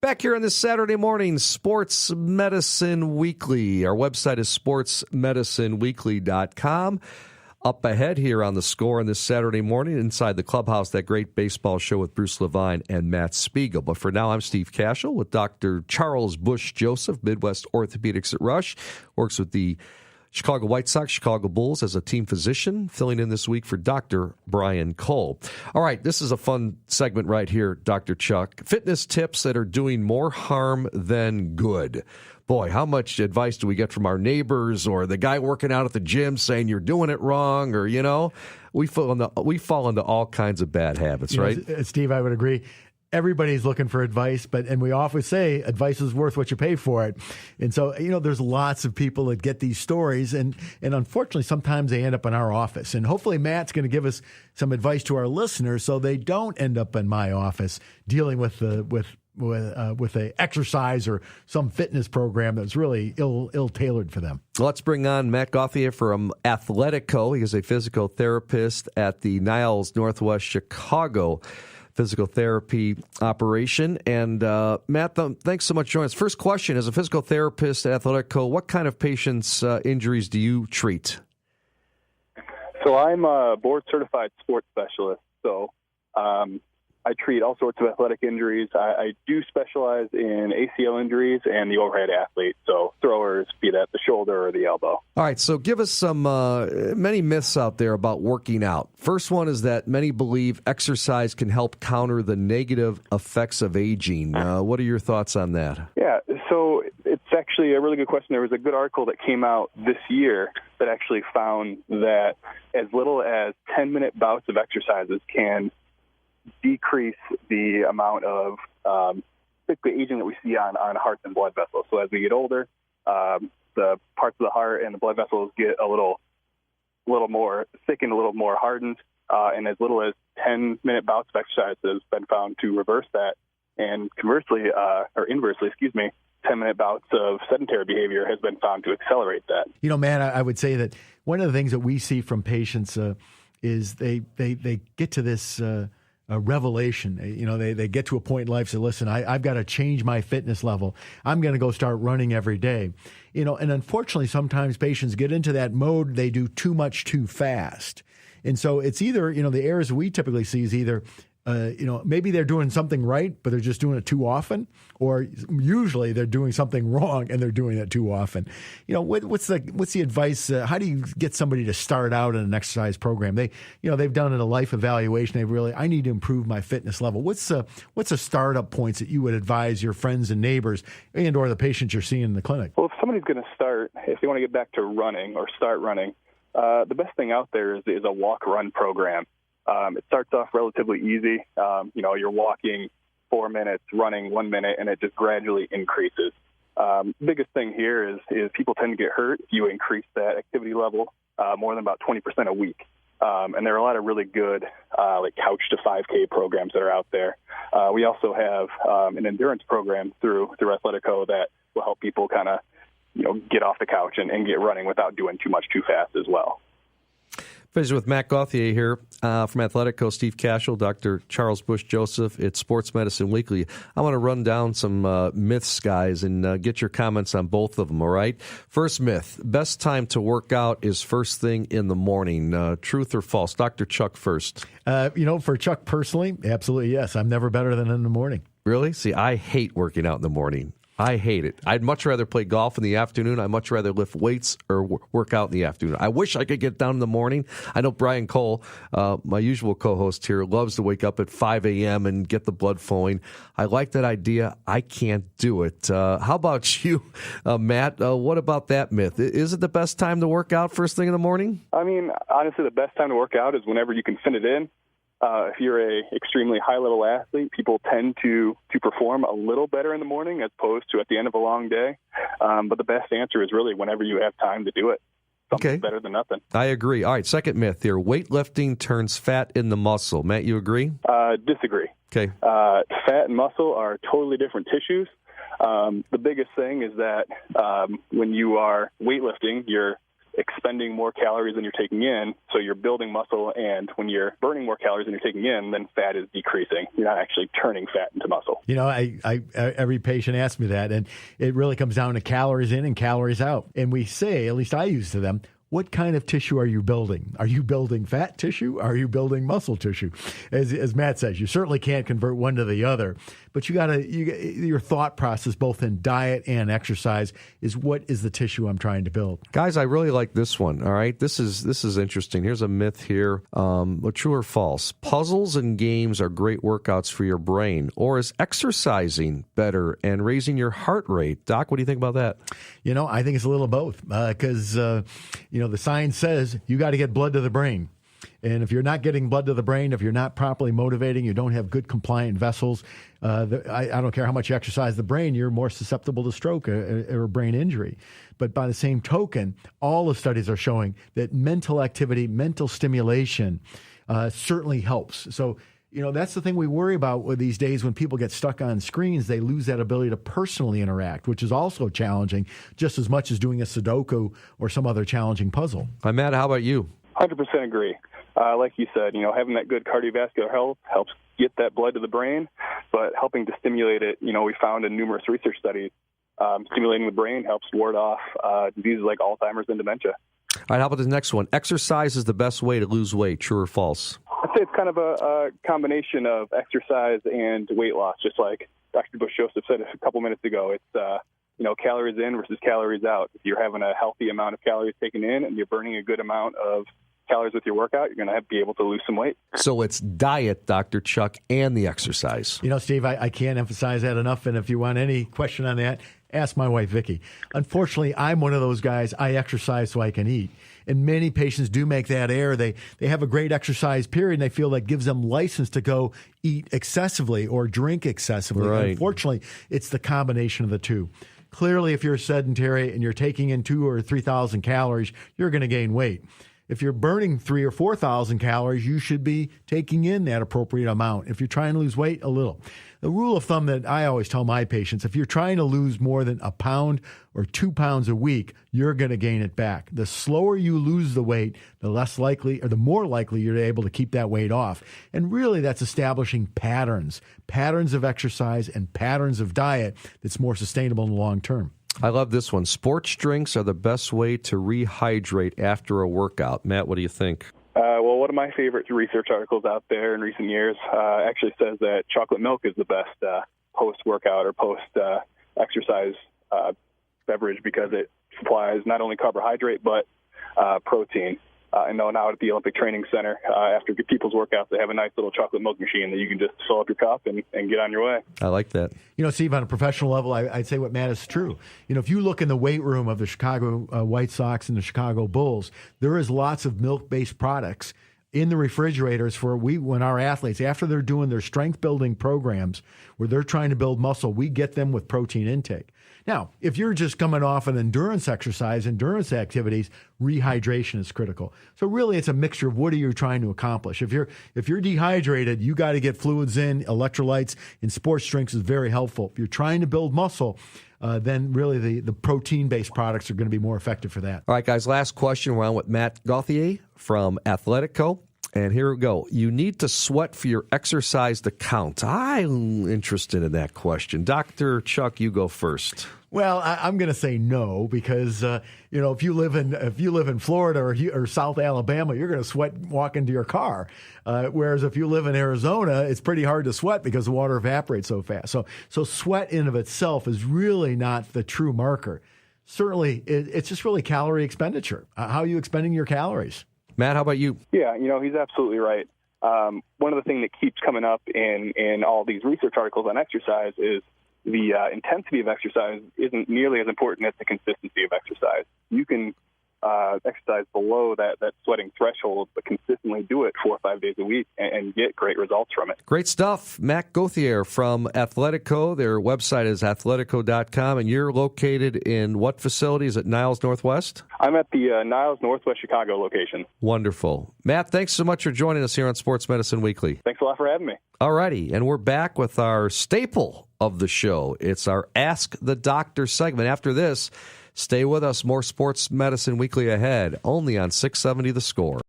Back here on this Saturday morning, Sports Medicine Weekly. Our website is sportsmedicineweekly.com. Up ahead here on The Score on this Saturday morning, inside the clubhouse, that great baseball show with Bruce Levine and Matt Spiegel. But for now, I'm Steve Kashul with Dr. Charles Bush-Joseph, Midwest Orthopaedics at Rush. Works with the Chicago White Sox, Chicago Bulls as a team physician, filling in this week for Dr. Brian Cole. All right, this is a fun segment right here, Dr. Chuck. Fitness tips that are doing more harm than good. Boy, how much advice do we get from our neighbors or the guy working out at the gym saying you're doing it wrong, or, we fall into all kinds of bad habits, right? Steve, I would agree. Everybody's looking for advice, and we often say advice is worth what you pay for it. And so, there's lots of people that get these stories, and unfortunately, sometimes they end up in our office. And hopefully, Matt's going to give us some advice to our listeners so they don't end up in my office dealing with a exercise or some fitness program that's really ill-tailored for them. Let's bring on Matt Gauthier from Athletico. He is a physical therapist at the Niles, Northwest Chicago physical therapy operation. And Matt, thanks so much for joining us. First question, as a physical therapist at Athletico, what kind of patients' injuries do you treat? So I'm a board-certified sports specialist, so I treat all sorts of athletic injuries. I do specialize in ACL injuries and the overhead athlete, so throwers, be that the shoulder or the elbow. All right, so give us some many myths out there about working out. First one is that many believe exercise can help counter the negative effects of aging. What are your thoughts on that? Yeah, so it's actually a really good question. There was a good article that came out this year that actually found that as little as 10-minute bouts of exercises can decrease the amount of basically aging that we see on hearts and blood vessels. So as we get older, the parts of the heart and the blood vessels get a little more thickened, a little more hardened, and as little as 10-minute bouts of exercise has been found to reverse that. And conversely, or inversely, 10-minute bouts of sedentary behavior has been found to accelerate that. Man, I would say that one of the things that we see from patients is they get to this a revelation. They get to a point in life, say, listen, I've got to change my fitness level. I'm going to go start running every day. And unfortunately, sometimes patients get into that mode. They do too much too fast. And so it's either, the errors we typically see is either, maybe they're doing something right, but they're just doing it too often, or usually they're doing something wrong and they're doing it too often. What's the advice? How do you get somebody to start out in an exercise program? They've done a life evaluation. I need to improve my fitness level. What's the startup points that you would advise your friends and neighbors and or the patients you're seeing in the clinic? Well, if somebody's going to start, if they want to get back to running or start running, the best thing out there is a walk-run program. It starts off relatively easy. You're walking 4 minutes, running 1 minute, and it just gradually increases. Biggest thing here is people tend to get hurt if you increase that activity level more than about 20% a week. And there are a lot of really good like couch to 5K programs that are out there. We also have an endurance program through Athletico that will help people kind of get off the couch and get running without doing too much too fast as well. Visit with Matt Gauthier here from Athletico, Steve Kashul, Dr. Charles Bush-Joseph. It's Sports Medicine Weekly. I want to run down some myths, guys, and get your comments on both of them, all right? First myth, best time to work out is first thing in the morning. Truth or false? Dr. Chuck first. For Chuck personally, absolutely yes. I'm never better than in the morning. Really? See, I hate working out in the morning. I hate it. I'd much rather play golf in the afternoon. I'd much rather lift weights or work out in the afternoon. I wish I could get down in the morning. I know Brian Cole, my usual co-host here, loves to wake up at 5 a.m. and get the blood flowing. I like that idea. I can't do it. How about you, Matt? What about that myth? Is it the best time to work out first thing in the morning? I mean, honestly, the best time to work out is whenever you can fit it in. If you're a extremely high-level athlete, people tend to perform a little better in the morning as opposed to at the end of a long day. But the best answer is really whenever you have time to do it. Something's better than nothing. I agree. All right, second myth here. Weightlifting turns fat into muscle. Matt, you agree? Disagree. Okay. Fat and muscle are totally different tissues. The biggest thing is that when you are weightlifting, you're expending more calories than you're taking in, so you're building muscle, and when you're burning more calories than you're taking in, then fat is decreasing. You're not actually turning fat into muscle. You know, I every patient asks me that, and it really comes down to calories in and calories out. And we say, at least I use to them, what kind of tissue are you building? Are you building fat tissue? Are you building muscle tissue? As Matt says, you certainly can't convert one to the other, but your thought process, both in diet and exercise, is what is the tissue I'm trying to build? Guys, I really like this one. All right, this is interesting. Here's a myth here. True or false? Puzzles and games are great workouts for your brain, or is exercising better and raising your heart rate? Doc, what do you think about that? You know, I think it's a little both because the science says you got to get blood to the brain. And if you're not getting blood to the brain, if you're not properly motivating, you don't have good compliant vessels, I don't care how much you exercise the brain, you're more susceptible to stroke or brain injury. But by the same token, all the studies are showing that mental activity, mental stimulation certainly helps. So, that's the thing we worry about with these days when people get stuck on screens. They lose that ability to personally interact, which is also challenging just as much as doing a Sudoku or some other challenging puzzle. Matt, how about you? 100% agree. Like you said, having that good cardiovascular health helps get that blood to the brain, but helping to stimulate it, we found in numerous research studies, stimulating the brain helps ward off diseases like Alzheimer's and dementia. All right, how about the next one? Exercise is the best way to lose weight, true or false? I'd say it's kind of a combination of exercise and weight loss, just like Dr. Bush-Joseph said a couple minutes ago. It's, calories in versus calories out. If you're having a healthy amount of calories taken in and you're burning a good amount of calories with your workout, you're going to be able to lose some weight. So it's diet, Dr. Chuck, and the exercise. Steve, I can't emphasize that enough. And if you want any question on that, ask my wife, Vicki. Unfortunately, I'm one of those guys. I exercise so I can eat. And many patients do make that error. They have a great exercise period, and they feel that gives them license to go eat excessively or drink excessively. Right. Unfortunately, it's the combination of the two. Clearly, if you're sedentary and you're taking in 2,000 or 3,000 calories, you're going to gain weight. If you're burning 3,000 or 4,000 calories, you should be taking in that appropriate amount. If you're trying to lose weight, a little. The rule of thumb that I always tell my patients, if you're trying to lose more than a pound or 2 pounds a week, you're going to gain it back. The slower you lose the weight, the less likely or the more likely you're able to keep that weight off. And really that's establishing patterns of exercise and patterns of diet that's more sustainable in the long term. I love this one. Sports drinks are the best way to rehydrate after a workout. Matt, what do you think? Well, one of my favorite research articles out there in recent years actually says that chocolate milk is the best post-workout or post-exercise beverage because it supplies not only carbohydrate but protein. I know now at the Olympic Training Center, after people's workouts, they have a nice little chocolate milk machine that you can just fill up your cup and get on your way. I like that. Steve, on a professional level, I'd say what Matt is true. If you look in the weight room of the Chicago White Sox and the Chicago Bulls, there is lots of milk-based products in the refrigerators when our athletes, after they're doing their strength-building programs where they're trying to build muscle, we get them with protein intake. Now, if you're just coming off an endurance activities, rehydration is critical. So really, it's a mixture of what are you trying to accomplish. If you're dehydrated, you got to get fluids in, electrolytes, and sports drinks is very helpful. If you're trying to build muscle, then really the protein-based products are going to be more effective for that. All right, guys, last question. We're on with Matt Gauthier from Athletico. And here we go. You need to sweat for your exercise to count. I'm interested in that question. Dr. Chuck, you go first. Well, I'm going to say no because if you live in Florida or South Alabama, you're going to sweat walking to your car. Whereas if you live in Arizona, it's pretty hard to sweat because the water evaporates so fast. So sweat in of itself is really not the true marker. Certainly, it's just really calorie expenditure. How are you expending your calories? Matt, how about you? Yeah, he's absolutely right. One of the things that keeps coming up in all these research articles on exercise is the intensity of exercise isn't nearly as important as the consistency of exercise. You can exercise below that sweating threshold, but consistently do it 4 or 5 days a week and get great results from it. Great stuff. Matt Gauthier from Athletico. Their website is athletico.com, and you're located in what facility? Is it Niles Northwest? I'm at the Niles Northwest Chicago location. Wonderful. Matt, thanks so much for joining us here on Sports Medicine Weekly. Thanks a lot for having me. All righty, and we're back with our staple of the show. It's our Ask the Doctor segment. After this, Stay with us. More Sports Medicine Weekly ahead, only on 670 The Score.